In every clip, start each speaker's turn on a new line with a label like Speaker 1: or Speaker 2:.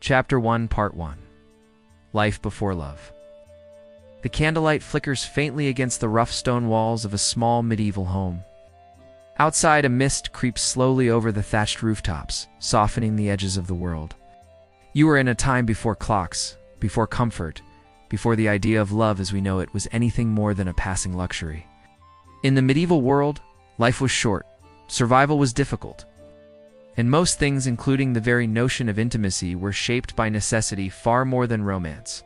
Speaker 1: Chapter 1, Part 1. Life Before Love. The candlelight flickers faintly against the rough stone walls of a small medieval home. Outside, a mist creeps slowly over the thatched rooftops, softening the edges of the world. You are in a time before clocks, before comfort, before the idea of love as we know it was anything more than a passing luxury. In the medieval world, life was short, survival was difficult, and most things, including the very notion of intimacy, were shaped by necessity far more than romance.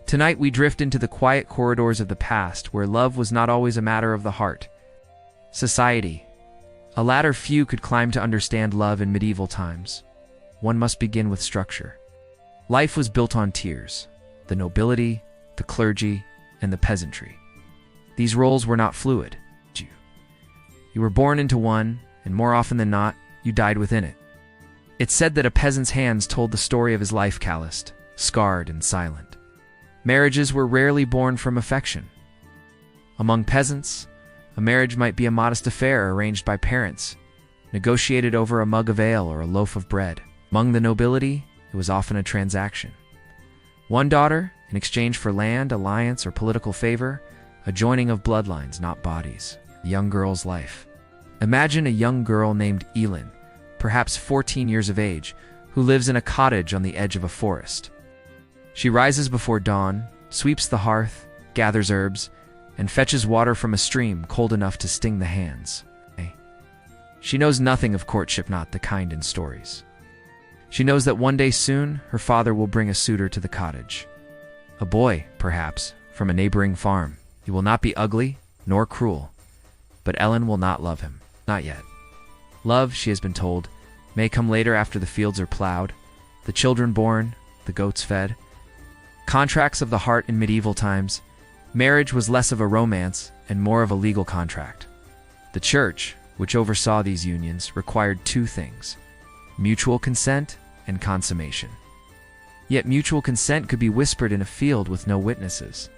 Speaker 1: Tonight we drift into the quiet corridors of the past, where love was not always a matter of the heart. Society. A ladder few could climb to understand love in medieval times. One must begin with structure. Life was built on tiers: the nobility, the clergy, and the peasantry. These roles were not fluid. You were born into one, and more often than not, you died within it. It's said that a peasant's hands told the story of his life, calloused, scarred, and silent. Marriages were rarely born from affection. Among peasants, a marriage might be a modest affair arranged by parents, negotiated over a mug of ale or a loaf of bread. Among the nobility, it was often a transaction. One daughter, in exchange for land, alliance, or political favor, a joining of bloodlines, not bodies. A young girl's life. Imagine a young girl named Elin, perhaps 14 years of age, who lives in a cottage on the edge of a forest. She rises before dawn, sweeps the hearth, gathers herbs, and fetches water from a stream cold enough to sting the hands. She knows nothing of courtship, not the kind in stories. She knows that one day soon, her father will bring a suitor to the cottage. A boy, perhaps, from a neighboring farm. He will not be ugly, nor cruel. But Ellen will not love him. Not yet. Love, she has been told, may come later after the fields are plowed, the children born, the goats fed. Contracts of the heart in medieval times, marriage was less of a romance and more of a legal contract. The church, which oversaw these unions, required two things: mutual consent and consummation. Yet mutual consent could be whispered in a field with no witnesses.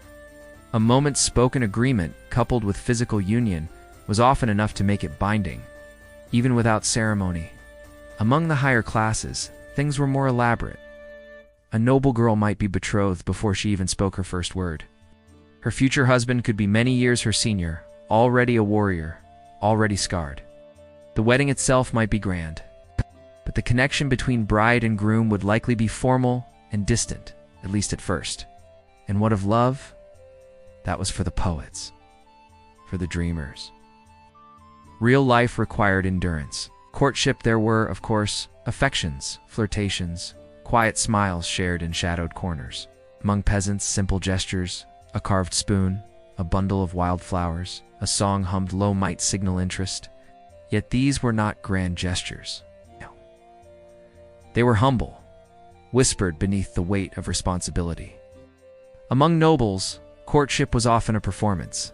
Speaker 1: A moment's spoken agreement, coupled with physical union, was often enough to make it binding, even without ceremony. Among the higher classes, things were more elaborate. A noble girl might be betrothed before she even spoke her first word. Her future husband could be many years her senior, already a warrior, already scarred. The wedding itself might be grand, but the connection between bride and groom would likely be formal and distant, at least at first. And what of love? That was for the poets, for the dreamers. Real life required endurance. Courtship, there were, of course, affections, flirtations, quiet smiles shared in shadowed corners. Among peasants, simple gestures, a carved spoon, a bundle of wildflowers, a song hummed low might signal interest. Yet these were not grand gestures. No. They were humble, whispered beneath the weight of responsibility. Among nobles, courtship was often a performance.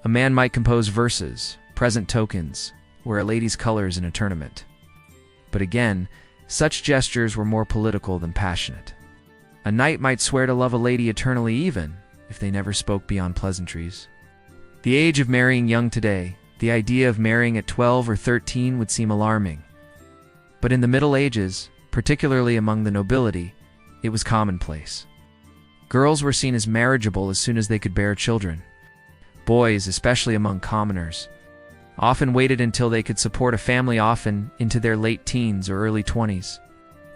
Speaker 1: A man might compose verses, present tokens, wear a lady's colors in a tournament. But again, such gestures were more political than passionate. A knight might swear to love a lady eternally even if they never spoke beyond pleasantries. The age of marrying young today, the idea of marrying at 12 or 13 would seem alarming. But in the Middle Ages, particularly among the nobility, it was commonplace. Girls were seen as marriageable as soon as they could bear children. Boys, especially among commoners, often waited until they could support a family, often into their late teens or early 20s.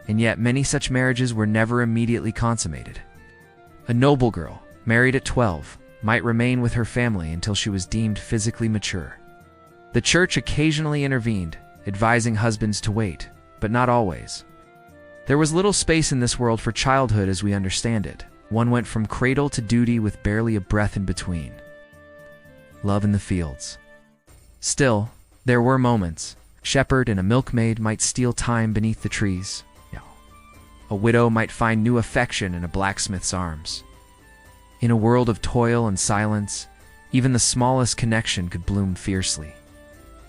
Speaker 1: And yet many such marriages were never immediately consummated. A noble girl, married at 12, might remain with her family until she was deemed physically mature. The church occasionally intervened, advising husbands to wait, but not always. There was little space in this world for childhood as we understand it. One went from cradle to duty with barely a breath in between. Love in the fields. Still, there were moments. A shepherd and a milkmaid might steal time beneath the trees. A widow might find new affection in a blacksmith's arms. In a world of toil and silence, even the smallest connection could bloom fiercely.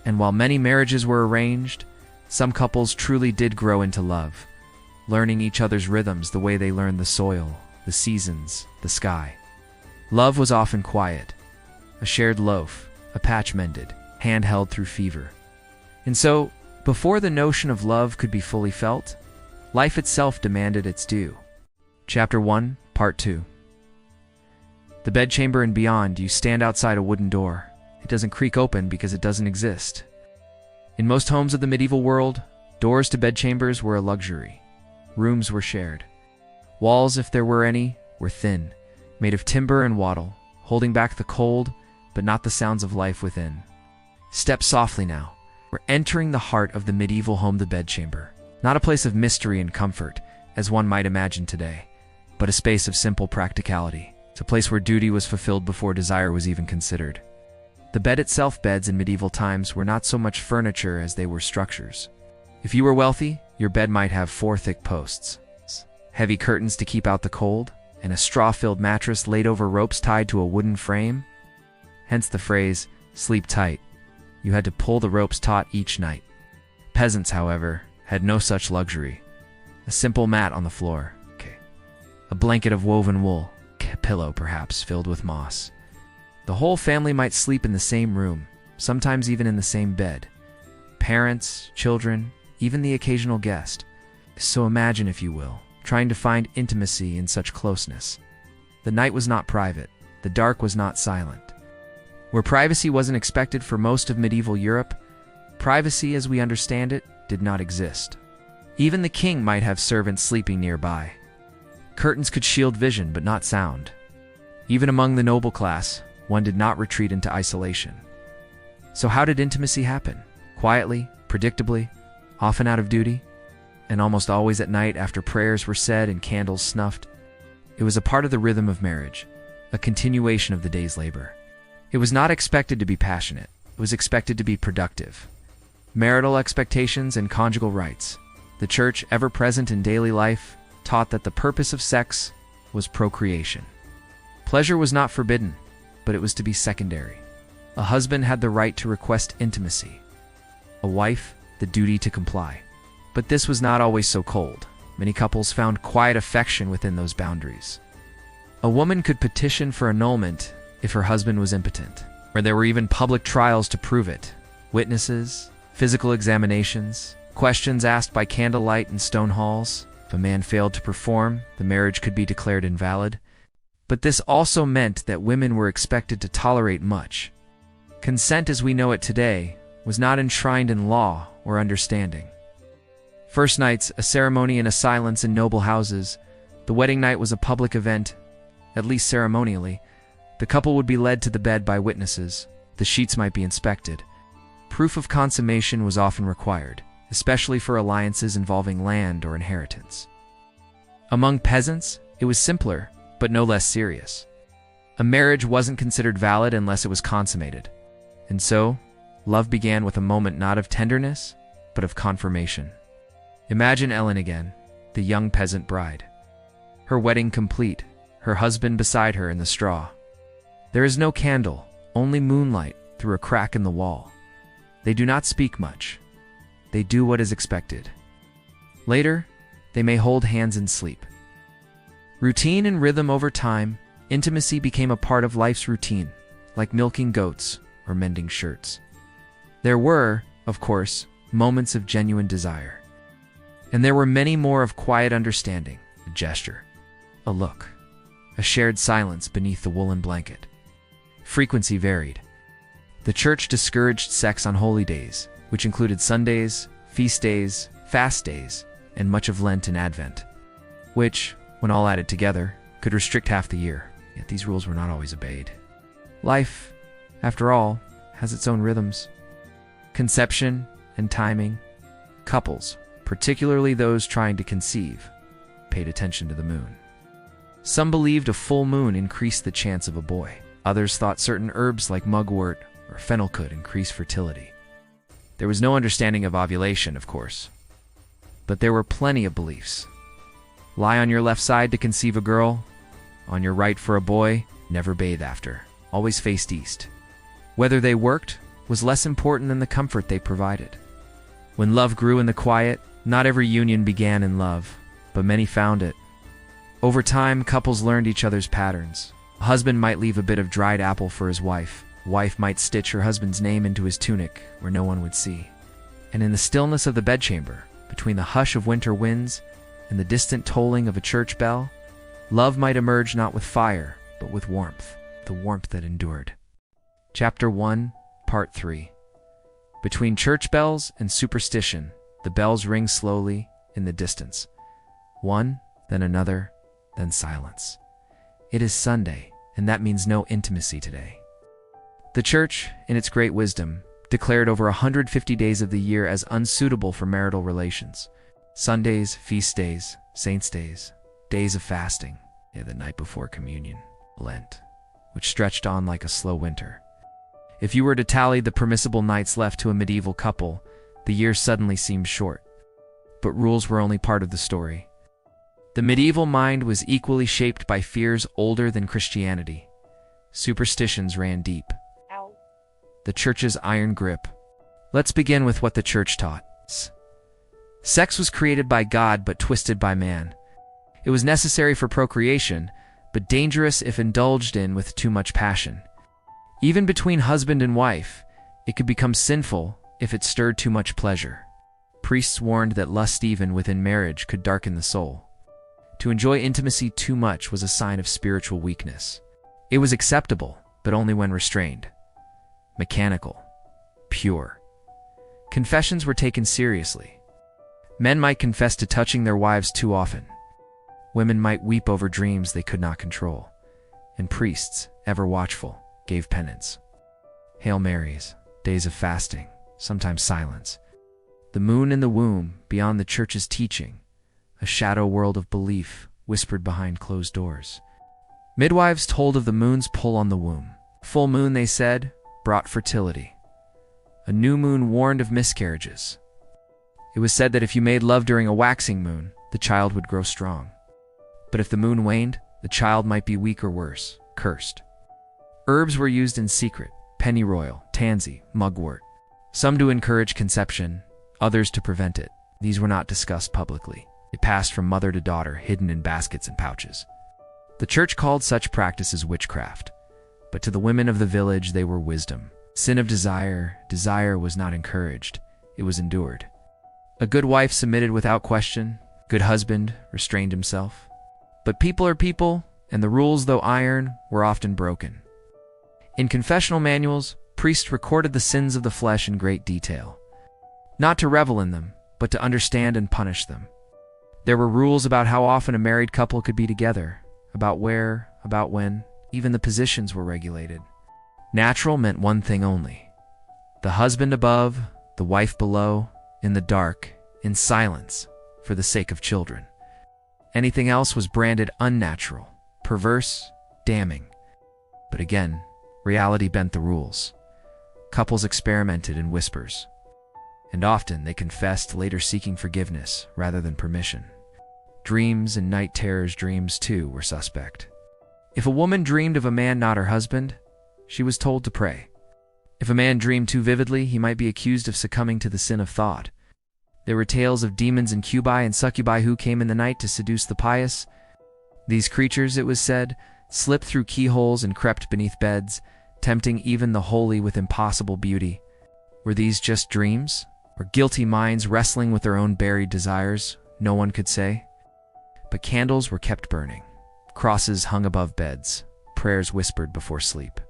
Speaker 1: And while many marriages were arranged, some couples truly did grow into love, learning each other's rhythms the way they learned the soil, the seasons, the sky. Love was often quiet. A shared loaf, a patch mended, hand held through fever. And so, before the notion of love could be fully felt, Life itself demanded its due. Chapter 1, Part 2. The bedchamber and beyond, you stand outside a wooden door. It doesn't creak open because it doesn't exist. In most homes of the medieval world, doors to bedchambers were a luxury. Rooms were shared. Walls, if there were any, were thin, made of timber and wattle, holding back the cold, but not the sounds of life within. Step softly now. We're entering the heart of the medieval home, the bedchamber. Not a place of mystery and comfort, as one might imagine today, but a space of simple practicality. It's a place where duty was fulfilled before desire was even considered. The bed itself, beds in medieval times were not so much furniture as they were structures. If you were wealthy, your bed might have 4 thick posts, heavy curtains to keep out the cold, and a straw-filled mattress laid over ropes tied to a wooden frame. Hence the phrase, sleep tight. You had to pull the ropes taut each night. Peasants, however, had no such luxury. A simple mat on the floor, a blanket of woven wool, a pillow perhaps filled with moss. The whole family might sleep in the same room, sometimes even in the same bed. Parents, children, even the occasional guest. So imagine, if you will, trying to find intimacy in such closeness. The night was not private, the dark was not silent. Where privacy wasn't expected for most of medieval Europe, privacy as we understand it did not exist. Even the king might have servants sleeping nearby. Curtains could shield vision but not sound. Even among the noble class, one did not retreat into isolation. So how did intimacy happen? Quietly, predictably, often out of duty, and almost always at night after prayers were said and candles snuffed. It was a part of the rhythm of marriage, a continuation of the day's labor. It was not expected to be passionate, it was expected to be productive. Marital expectations and conjugal rights, the church, ever present in daily life, taught that the purpose of sex was procreation. Pleasure was not forbidden, but it was to be secondary. A husband had the right to request intimacy, a wife the duty to comply. But this was not always so cold. Many couples found quiet affection within those boundaries. A woman could petition for annulment if her husband was impotent, or there were even public trials to prove it. Witnesses, physical examinations, questions asked by candlelight in stone halls. If a man failed to perform, the marriage could be declared invalid. But this also meant that women were expected to tolerate much. Consent as we know it today was not enshrined in law or understanding. First nights, a ceremony and a silence in noble houses. The wedding night was a public event, at least ceremonially. The couple would be led to the bed by witnesses. The sheets might be inspected. Proof of consummation was often required, especially for alliances involving land or inheritance. Among peasants, it was simpler, but no less serious. A marriage wasn't considered valid unless it was consummated. And so, love began with a moment not of tenderness, but of confirmation. Imagine Ellen again, the young peasant bride. Her wedding complete, her husband beside her in the straw. There is no candle, only moonlight through a crack in the wall. They do not speak much. They do what is expected. Later, they may hold hands in sleep. Routine and rhythm over time, intimacy became a part of life's routine, like milking goats or mending shirts. There were, of course, moments of genuine desire. And there were many more of quiet understanding, a gesture, a look, a shared silence beneath the woolen blanket. Frequency varied. The church discouraged sex on holy days, which included Sundays, feast days, fast days, and much of Lent and Advent, which, when all added together, could restrict half the year, yet these rules were not always obeyed. Life, after all, has its own rhythms. Conception and timing. Couples, particularly those trying to conceive, paid attention to the moon. Some believed a full moon increased the chance of a boy. Others thought certain herbs like mugwort or fennel could increase fertility. There was no understanding of ovulation, of course, but there were plenty of beliefs. Lie on your left side to conceive a girl, on your right for a boy, never bathe after, always faced east. Whether they worked was less important than the comfort they provided. When love grew in the quiet, not every union began in love, but many found it. Over time, couples learned each other's patterns. A husband might leave a bit of dried apple for his wife. A wife might stitch her husband's name into his tunic where no one would see. And in the stillness of the bedchamber, between the hush of winter winds and the distant tolling of a church bell, love might emerge not with fire, but with warmth, the warmth that endured. Chapter 1, Part 3. Between church bells and superstition, the bells ring slowly in the distance. One, then another, then silence. It is Sunday, and that means no intimacy today. The church, in its great wisdom, declared over 150 days of the year as unsuitable for marital relations. Sundays, feast days, saints' days, days of fasting, the night before communion, Lent, which stretched on like a slow winter. If you were to tally the permissible nights left to a medieval couple, the year suddenly seemed short. But rules were only part of the story. The medieval mind was equally shaped by fears older than Christianity. Superstitions ran deep. The church's iron grip. Let's begin with what the church taught. Sex was created by God but twisted by man. It was necessary for procreation, but dangerous if indulged in with too much passion. Even between husband and wife, it could become sinful if it stirred too much pleasure. Priests warned that lust even within marriage could darken the soul. To enjoy intimacy too much was a sign of spiritual weakness. It was acceptable, but only when restrained. Mechanical. Pure. Confessions were taken seriously. Men might confess to touching their wives too often. Women might weep over dreams they could not control. And priests, ever watchful, gave penance. Hail Marys, days of fasting, sometimes silence. The moon in the womb, beyond the church's teaching, a shadow world of belief whispered behind closed doors. Midwives told of the moon's pull on the womb. Full moon, they said, brought fertility. A new moon warned of miscarriages. It was said that if you made love during a waxing moon, the child would grow strong. But if the moon waned, the child might be weak or worse, cursed. Herbs were used in secret: pennyroyal, tansy, mugwort. Some to encourage conception, others to prevent it. These were not discussed publicly. It passed from mother to daughter, hidden in baskets and pouches. The church called such practices witchcraft, but to the women of the village they were wisdom. Sin of desire was not encouraged, it was endured. A good wife submitted without question, good husband restrained himself. But people are people, and the rules, though iron, were often broken. In confessional manuals, priests recorded the sins of the flesh in great detail. Not to revel in them, but to understand and punish them. There were rules about how often a married couple could be together, about where, about when, even the positions were regulated. Natural meant one thing only: the husband above, the wife below, in the dark, in silence, for the sake of children. Anything else was branded unnatural, perverse, damning. But again, reality bent the rules. Couples experimented in whispers, and often they confessed, later seeking forgiveness rather than permission. Dreams and night terrors, dreams too, were suspect. If a woman dreamed of a man not her husband, she was told to pray. If a man dreamed too vividly, he might be accused of succumbing to the sin of thought. There were tales of demons and incubi and succubi who came in the night to seduce the pious. These creatures, it was said, slipped through keyholes and crept beneath beds, tempting even the holy with impossible beauty. Were these just dreams, or guilty minds wrestling with their own buried desires? No one could say. But candles were kept burning. Crosses hung above beds. Prayers whispered before sleep.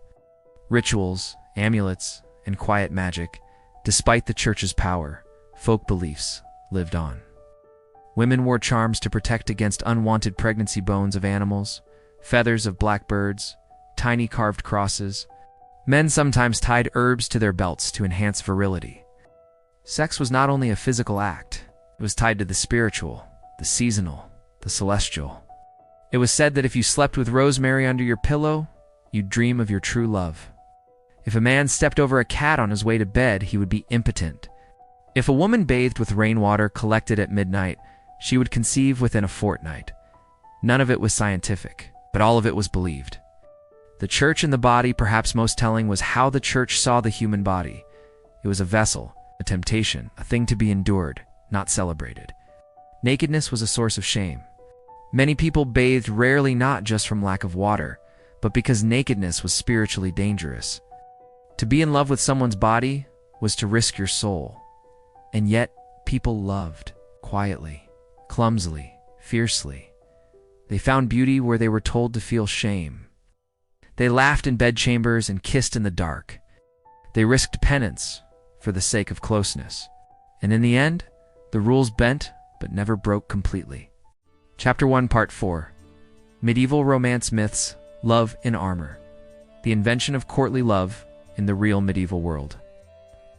Speaker 1: Rituals, amulets, and quiet magic, despite the church's power, folk beliefs, lived on. Women wore charms to protect against unwanted pregnancy: bones of animals, feathers of blackbirds, tiny carved crosses. Men sometimes tied herbs to their belts to enhance virility. Sex was not only a physical act, it was tied to the spiritual, the seasonal, the celestial. It was said that if you slept with rosemary under your pillow, you'd dream of your true love. If a man stepped over a cat on his way to bed, he would be impotent. If a woman bathed with rainwater collected at midnight, she would conceive within a fortnight. None of it was scientific, but all of it was believed. The church and the body, perhaps most telling, was how the church saw the human body. It was a vessel, a temptation, a thing to be endured, not celebrated. Nakedness was a source of shame. Many people bathed rarely, not just from lack of water, but because nakedness was spiritually dangerous. To be in love with someone's body was to risk your soul. And yet, people loved, quietly, clumsily, fiercely. They found beauty where they were told to feel shame. They laughed in bedchambers and kissed in the dark. They risked penance for the sake of closeness. And in the end, the rules bent but never broke completely. Chapter 1, Part 4. Medieval Romance Myths, Love in Armor. The invention of courtly love in the real medieval world.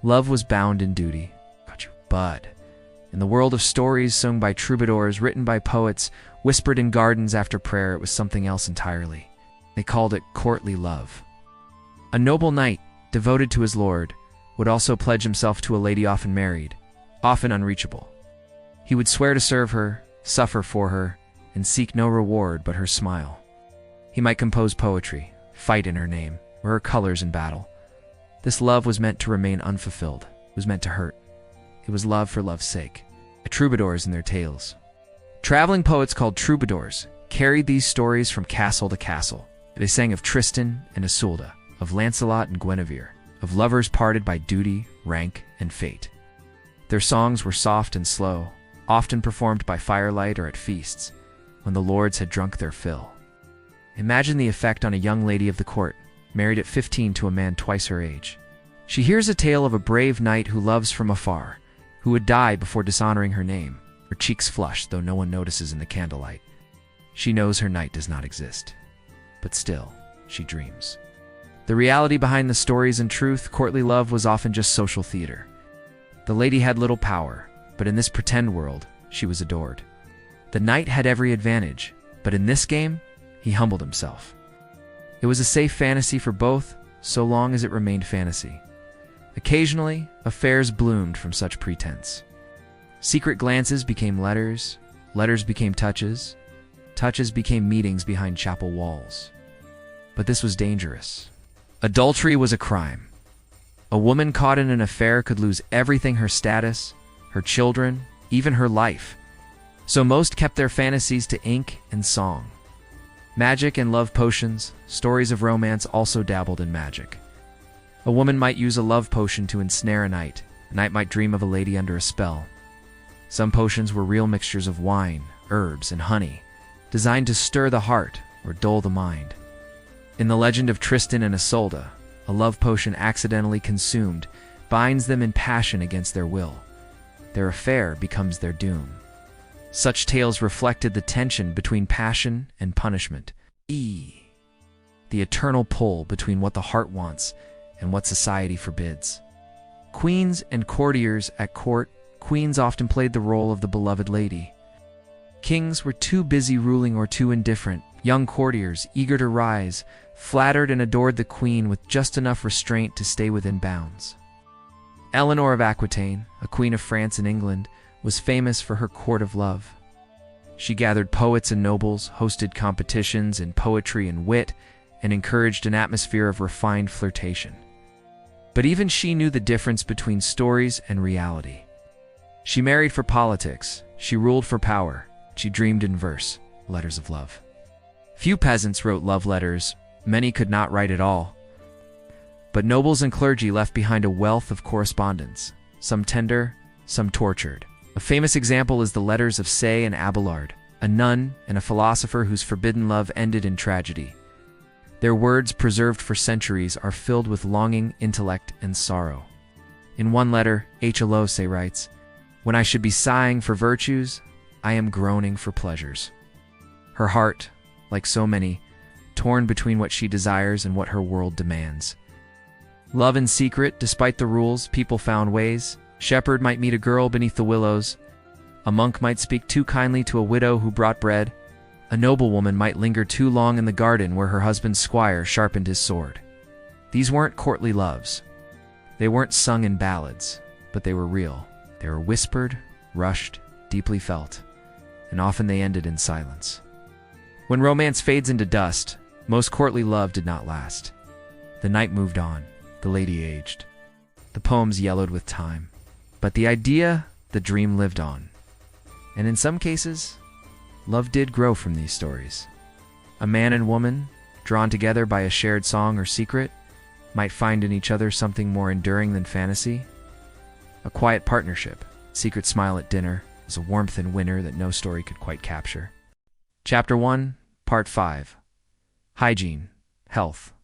Speaker 1: Love was bound in duty. Got you, bud. In the world of stories sung by troubadours, written by poets, whispered in gardens after prayer, it was something else entirely. They called it courtly love. A noble knight, devoted to his lord, would also pledge himself to a lady often married, often unreachable. He would swear to serve her, suffer for her, and seek no reward but her smile. He might compose poetry, fight in her name, or her colors in battle. This love was meant to remain unfulfilled. It was meant to hurt. It was love for love's sake. The troubadours in their tales. Traveling poets called troubadours carried these stories from castle to castle. They sang of Tristan and Isolde, of Lancelot and Guinevere, of lovers parted by duty, rank, and fate. Their songs were soft and slow, often performed by firelight or at feasts, when the lords had drunk their fill. Imagine the effect on a young lady of the court, married at 15 to a man twice her age. She hears a tale of a brave knight who loves from afar, who would die before dishonoring her name. Her cheeks flush, though no one notices in the candlelight. She knows her knight does not exist. But still, she dreams. The reality behind the stories in truth, courtly love was often just social theater. The lady had little power, but in this pretend world, she was adored. The knight had every advantage, but in this game, he humbled himself. It was a safe fantasy for both, so long as it remained fantasy. Occasionally, affairs bloomed from such pretense. Secret glances became letters, letters became touches, touches became meetings behind chapel walls. But this was dangerous. Adultery was a crime. A woman caught in an affair could lose everything: her status, her children, even her life. So most kept their fantasies to ink and song. Magic and love potions, stories of romance also dabbled in magic. A woman might use a love potion to ensnare a knight. A knight might dream of a lady under a spell. Some potions were real mixtures of wine, herbs, and honey, designed to stir the heart or dull the mind. In the legend of Tristan and Isolde, a love potion accidentally consumed binds them in passion against their will. Their affair becomes their doom. Such tales reflected the tension between passion and punishment. The eternal pull between what the heart wants and what society forbids. Queens and courtiers at court, queens often played the role of the beloved lady. Kings were too busy ruling or too indifferent. Young courtiers, eager to rise, flattered and adored the queen with just enough restraint to stay within bounds. Eleanor of Aquitaine, a queen of France and England, was famous for her court of love. She gathered poets and nobles, hosted competitions in poetry and wit, and encouraged an atmosphere of refined flirtation. But even she knew the difference between stories and reality. She married for politics, she ruled for power, she dreamed in verse, letters of love. Few peasants wrote love letters, many could not write at all. But nobles and clergy left behind a wealth of correspondence, some tender, some tortured. A famous example is the letters of Say and Abelard, a nun and a philosopher whose forbidden love ended in tragedy. Their words, preserved for centuries, are filled with longing, intellect, and sorrow. In one letter, Say writes, "When I should be sighing for virtues, I am groaning for pleasures." Her heart, like so many, torn between what she desires and what her world demands. Love in secret, despite the rules, people found ways. Shepherd might meet a girl beneath the willows. A monk might speak too kindly to a widow who brought bread. A noblewoman might linger too long in the garden where her husband's squire sharpened his sword. These weren't courtly loves. They weren't sung in ballads, but they were real. They were whispered, rushed, deeply felt, and often they ended in silence. When romance fades into dust, most courtly love did not last. The night moved on, the lady aged. The poems yellowed with time. But the idea, the dream lived on. And in some cases, love did grow from these stories. A man and woman, drawn together by a shared song or secret, might find in each other something more enduring than fantasy. A quiet partnership, secret smile at dinner, was a warmth in winter that no story could quite capture. Chapter 1, Part 5. Hygiene, Health,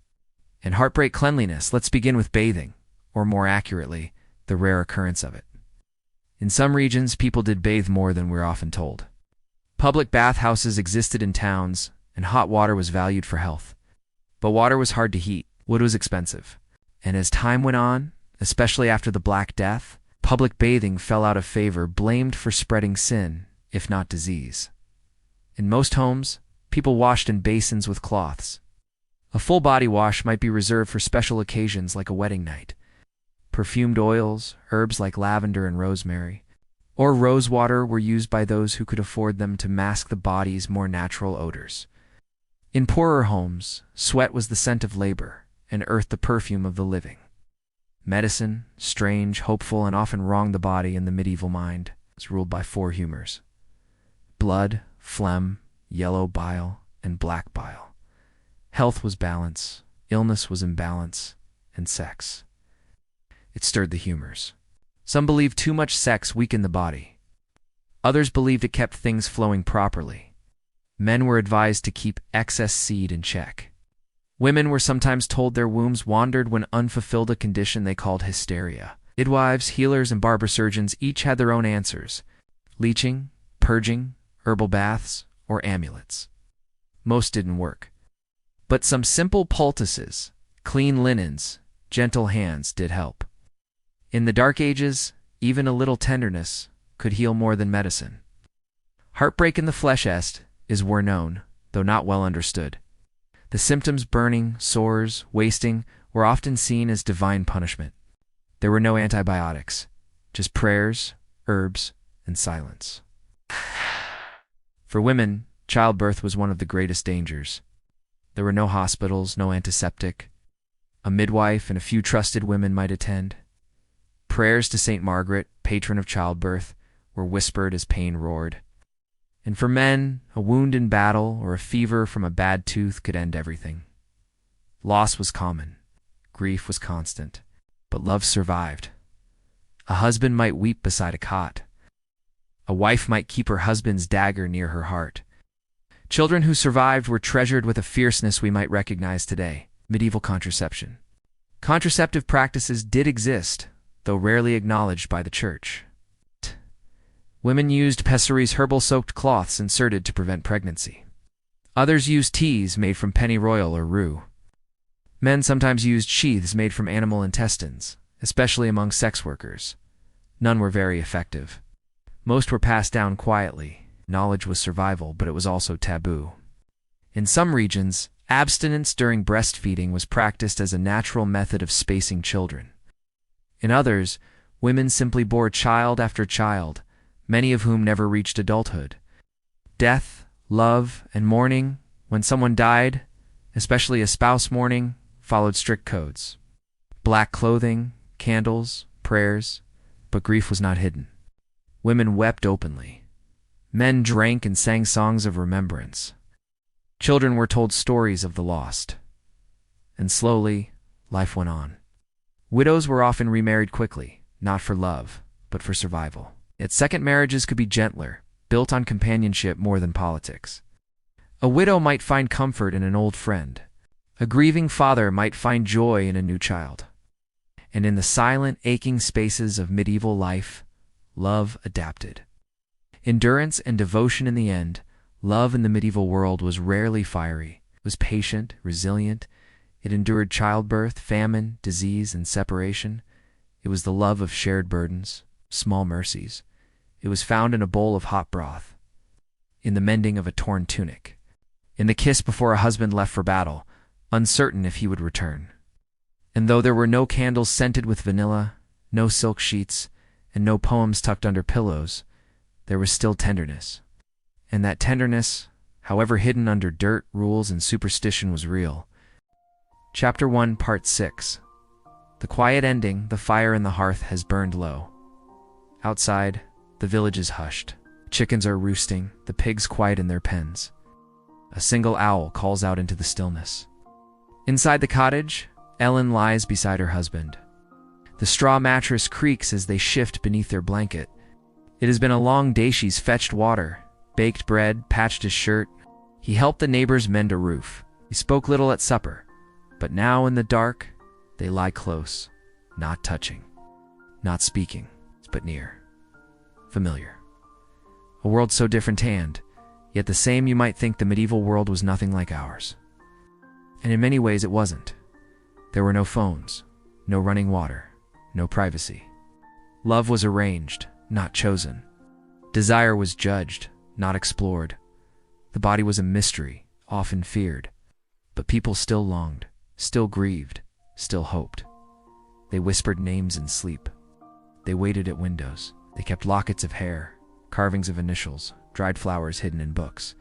Speaker 1: and Heartbreak Cleanliness. Let's begin with bathing, or more accurately, the rare occurrence of it. In some regions, people did bathe more than we're often told. Public bathhouses existed in towns, and hot water was valued for health. But water was hard to heat, wood was expensive, and as time went on, especially after the Black Death, public bathing fell out of favor, blamed for spreading sin, if not disease. In most homes, people washed in basins with cloths. A full body wash might be reserved for special occasions like a wedding night. Perfumed oils, herbs like lavender and rosemary, or rose water were used by those who could afford them to mask the body's more natural odors. In poorer homes, sweat was the scent of labor, and earth the perfume of the living. Medicine, strange, hopeful, and often wronged the body in the medieval mind, was ruled by four humors: blood, phlegm, yellow bile, and black bile. Health was balance, illness was imbalance, and sex. It stirred the humors. Some believed too much sex weakened the body. Others believed it kept things flowing properly. Men were advised to keep excess seed in check. Women were sometimes told their wombs wandered when unfulfilled, a condition they called hysteria. Midwives, healers, and barber surgeons each had their own answers: leeching, purging, herbal baths, or amulets. Most didn't work. But some simple poultices, clean linens, gentle hands did help. In the Dark Ages, even a little tenderness could heal more than medicine. Heartbreak in the flesh were known, though not well understood. The symptoms, burning, sores, wasting, were often seen as divine punishment. There were no antibiotics, just prayers, herbs, and silence. For women, childbirth was one of the greatest dangers. There were no hospitals, no antiseptic. A midwife and a few trusted women might attend. Prayers to St. Margaret, patron of childbirth, were whispered as pain roared. And for men, a wound in battle or a fever from a bad tooth could end everything. Loss was common. Grief was constant. But love survived. A husband might weep beside a cot. A wife might keep her husband's dagger near her heart. Children who survived were treasured with a fierceness we might recognize today. Medieval contraception. Contraceptive practices did exist, though rarely acknowledged by the church. Women used pessaries, herbal-soaked cloths inserted to prevent pregnancy. Others used teas made from pennyroyal or rue. Men sometimes used sheaths made from animal intestines, especially among sex workers. None were very effective. Most were passed down quietly. Knowledge was survival, but it was also taboo. In some regions, abstinence during breastfeeding was practiced as a natural method of spacing children. In others, women simply bore child after child, many of whom never reached adulthood. Death, love, and mourning, when someone died, especially a spouse mourning, followed strict codes. Black clothing, candles, prayers, but grief was not hidden. Women wept openly. Men drank and sang songs of remembrance. Children were told stories of the lost. And slowly, life went on. Widows were often remarried quickly, not for love, but for survival. Yet second marriages could be gentler, built on companionship more than politics. A widow might find comfort in an old friend. A grieving father might find joy in a new child. And in the silent, aching spaces of medieval life, love adapted. Endurance and devotion in the end, love in the medieval world was rarely fiery. It was patient, resilient. It endured childbirth, famine, disease, and separation. It was the love of shared burdens, small mercies. It was found in a bowl of hot broth, in the mending of a torn tunic, in the kiss before a husband left for battle, uncertain if he would return. And though there were no candles scented with vanilla, no silk sheets, and no poems tucked under pillows, there was still tenderness. And that tenderness, however hidden under dirt, rules, and superstition, was real. Chapter 1, Part 6. The quiet ending. The fire in the hearth has burned low. Outside, the village is hushed. Chickens are roosting, the pigs quiet in their pens. A single owl calls out into the stillness. Inside the cottage, Ellen lies beside her husband. The straw mattress creaks as they shift beneath their blanket. It has been a long day. She's fetched water, baked bread, patched his shirt. He helped the neighbors mend a roof. He spoke little at supper, but now in the dark, they lie close, not touching, not speaking, but near, familiar. A world so different and yet the same. You might think the medieval world was nothing like ours. And in many ways it wasn't. There were no phones, no running water, no privacy. Love was arranged, not chosen. Desire was judged, not explored. The body was a mystery, often feared. But people still longed, still grieved, still hoped. They whispered names in sleep. They waited at windows. They kept lockets of hair, carvings of initials, dried flowers hidden in books.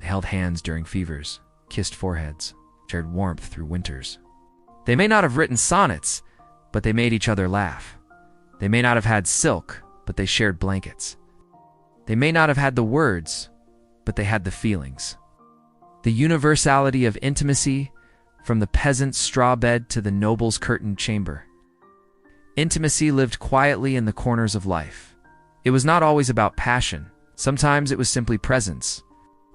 Speaker 1: They held hands during fevers, kissed foreheads, shared warmth through winters. They may not have written sonnets, but they made each other laugh. They may not have had silk, but they shared blankets. They may not have had the words, but they had the feelings. The universality of intimacy, from the peasant's straw bed to the noble's curtained chamber. Intimacy lived quietly in the corners of life. It was not always about passion. Sometimes it was simply presence.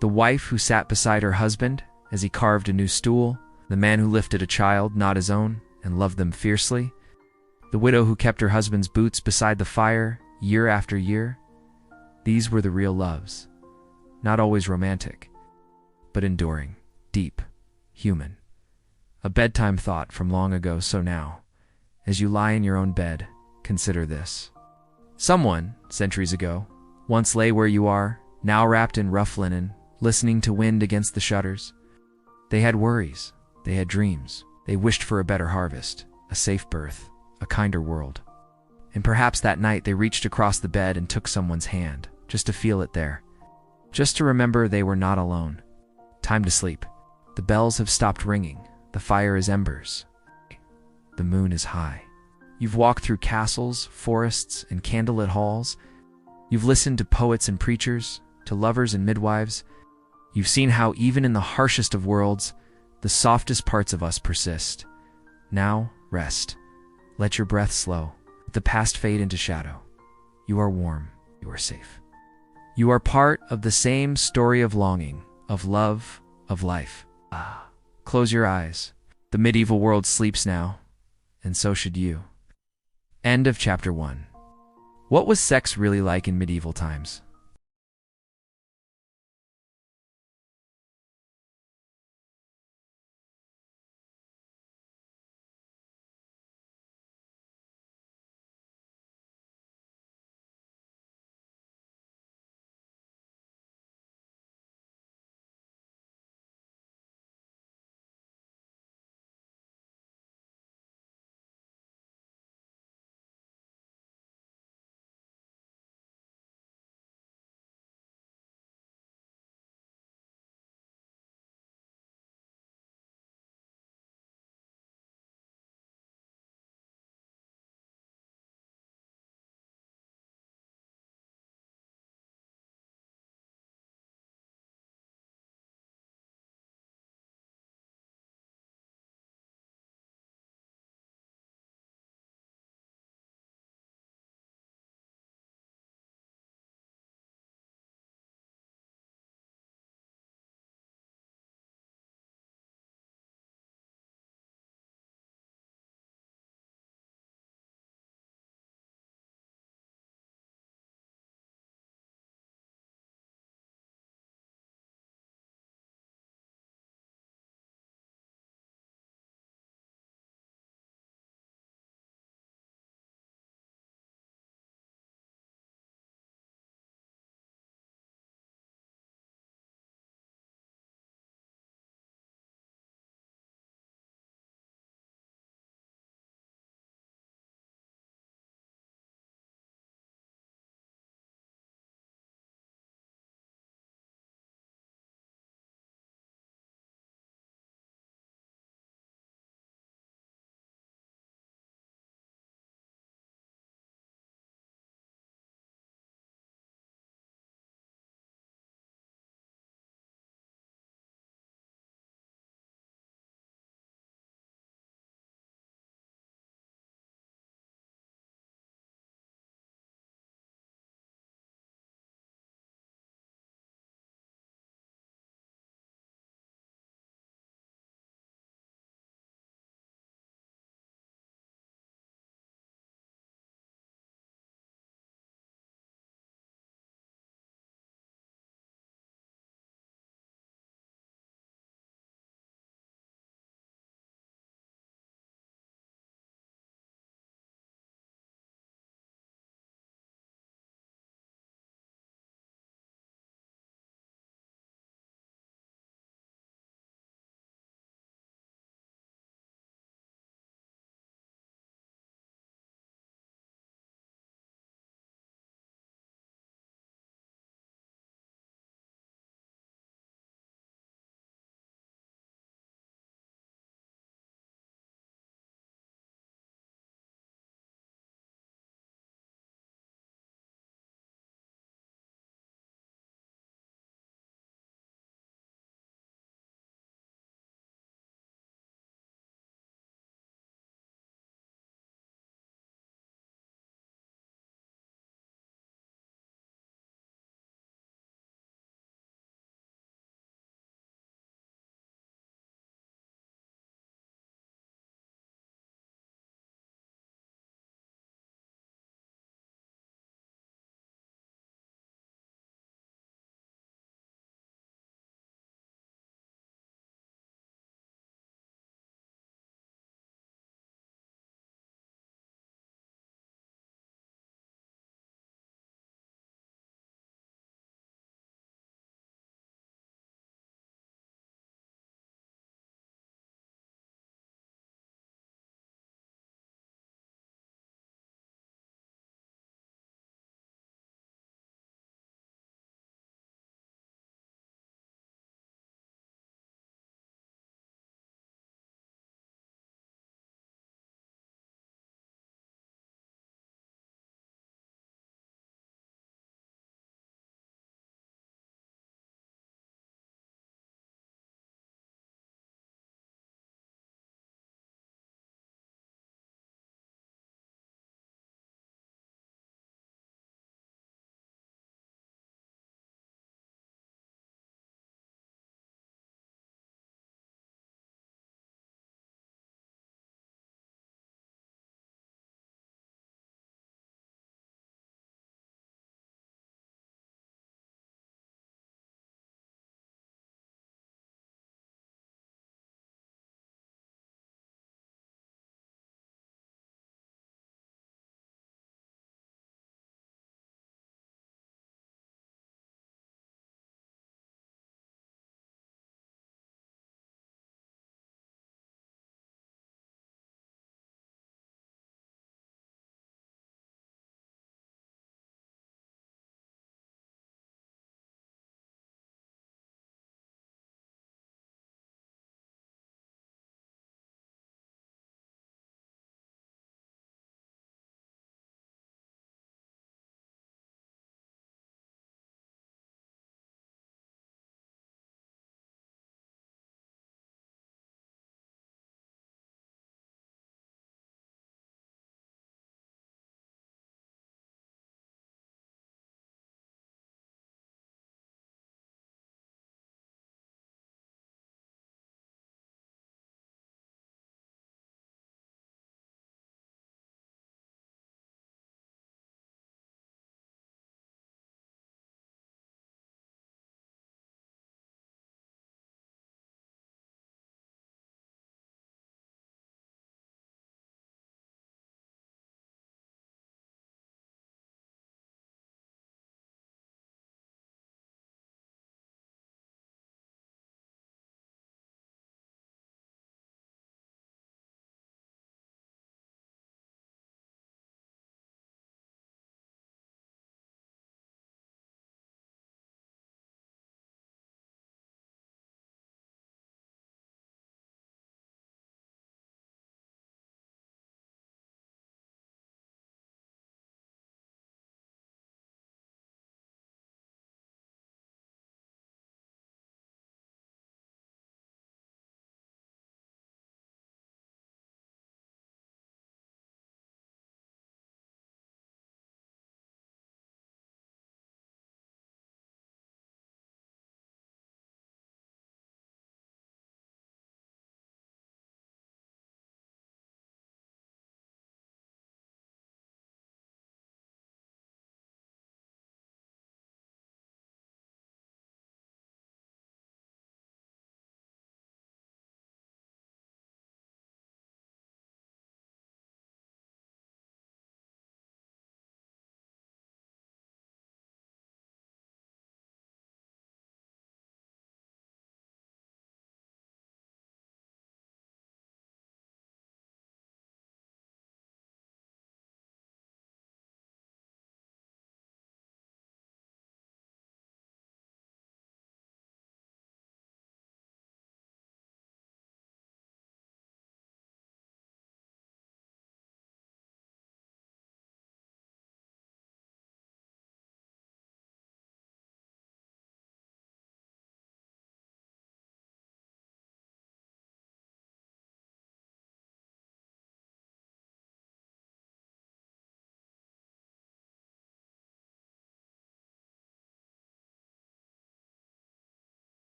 Speaker 1: The wife who sat beside her husband as he carved a new stool, the man who lifted a child not his own and loved them fiercely, the widow who kept her husband's boots beside the fire year after year. These were the real loves, not always romantic, but enduring, deep, human. A bedtime thought from long ago. So now, as you lie in your own bed, consider this. Someone, centuries ago, once lay where you are, now wrapped in rough linen, listening to wind against the shutters. They had worries, they had dreams, they wished for a better harvest, a safe birth, a kinder world. And perhaps that night they reached across the bed and took someone's hand, just to feel it there, just to remember they were not alone. Time to sleep. The bells have stopped ringing, the fire is embers, the moon is high. You've walked through castles, forests, and candlelit halls. You've listened to poets and preachers, to lovers and midwives. You've seen how even in the harshest of worlds, the softest parts of us persist. Now, rest. Let your breath slow. Let the past fade into shadow. You are warm. You are safe. You are part of the same story of longing, of love, of life. Close your eyes. The medieval world sleeps now, and so should you. End of chapter 1. What was sex really like in medieval times?